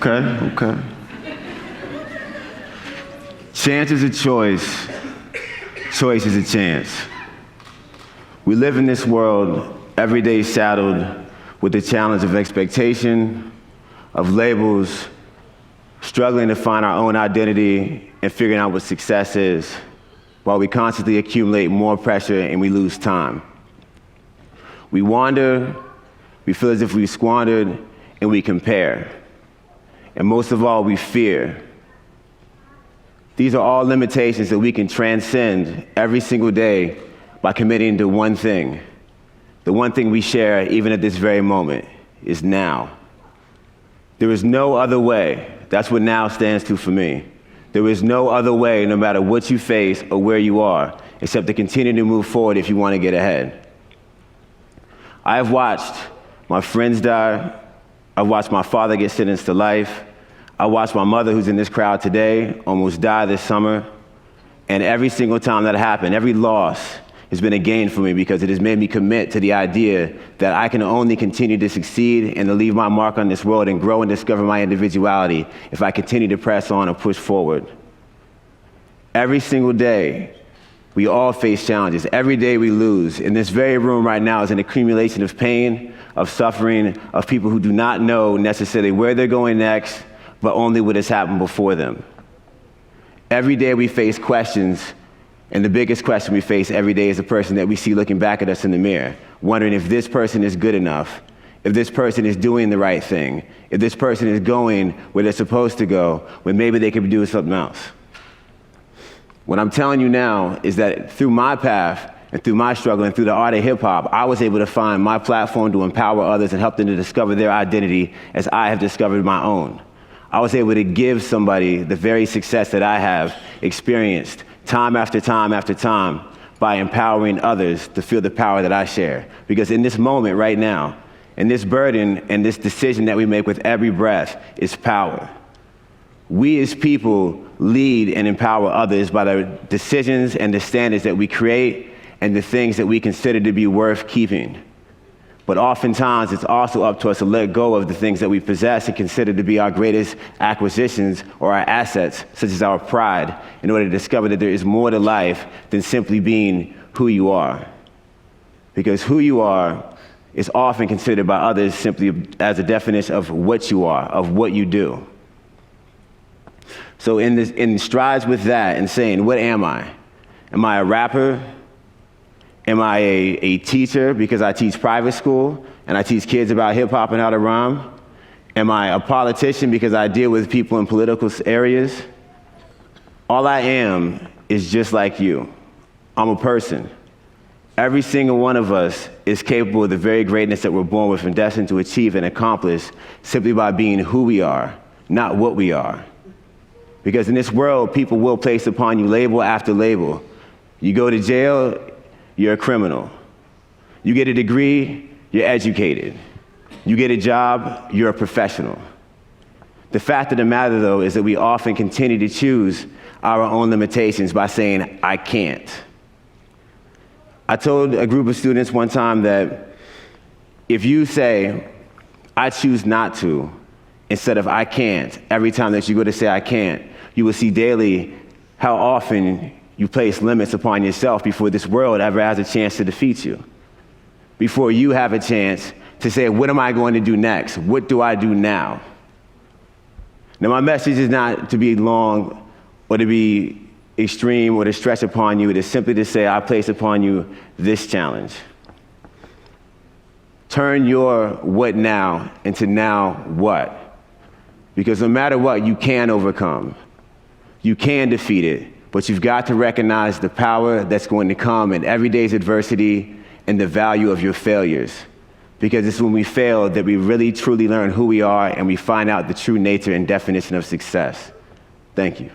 Okay. Chance is a choice. Choice is a chance. We live in this world every day saddled with the challenge of expectation, of labels, struggling to find our own identity and figuring out what success is, while we constantly accumulate more pressure and we lose time. We wander, we feel as if we've squandered, and we compare. And most of all, we fear. These are all limitations that we can transcend every single day by committing to one thing. The one thing we share, even at this very moment, is now. There is no other way. That's what now stands to for me. There is no other way, no matter what you face or where you are, except to continue to move forward if you want to get ahead. I have watched my friends die. I've watched my father get sentenced to life. I watched my mother, who's in this crowd today, almost die this summer. And every single time that happened, every loss has been a gain for me because it has made me commit to the idea that I can only continue to succeed and to leave my mark on this world and grow and discover my individuality if I continue to press on and push forward. Every single day, we all face challenges. Every day we lose. In this very room right now is an accumulation of pain, of suffering, of people who do not know necessarily where they're going next, but only what has happened before them. Every day we face questions, and the biggest question we face every day is the person that we see looking back at us in the mirror, wondering if this person is good enough, if this person is doing the right thing, if this person is going where they're supposed to go, when maybe they could be doing something else. What I'm telling you now is that through my path and through my struggle and through the art of hip hop, I was able to find my platform to empower others and help them to discover their identity as I have discovered my own. I was able to give somebody the very success that I have experienced time after time after time by empowering others to feel the power that I share. Because in this moment right now, and this burden and this decision that we make with every breath is power. We as people lead and empower others by the decisions and the standards that we create and the things that we consider to be worth keeping. But oftentimes, it's also up to us to let go of the things that we possess and consider to be our greatest acquisitions or our assets, such as our pride, in order to discover that there is more to life than simply being who you are. Because who you are is often considered by others simply as a definition of what you are, of what you do. So in strides with that and saying, what am I? Am I a rapper? Am I a teacher because I teach private school and I teach kids about hip hop and how to rhyme? Am I a politician because I deal with people in political areas? All I am is just like you. I'm a person. Every single one of us is capable of the very greatness that we're born with and destined to achieve and accomplish simply by being who we are, not what we are. Because in this world, people will place upon you label after label. You go to jail, you're a criminal. You get a degree, you're educated. You get a job, you're a professional. The fact of the matter, though, is that we often continue to choose our own limitations by saying, I can't. I told a group of students one time that if you say, I choose not to, instead of I can't, every time that you go to say I can't, you will see daily how often you place limits upon yourself before this world ever has a chance to defeat you. Before you have a chance to say, what am I going to do next? What do I do now? Now, my message is not to be long or to be extreme or to stretch upon you. It is simply to say, I place upon you this challenge. Turn your what now into now what? Because no matter what, you can overcome. You can defeat it. But you've got to recognize the power that's going to come in every day's adversity and the value of your failures. Because it's when we fail that we really truly learn who we are and we find out the true nature and definition of success. Thank you.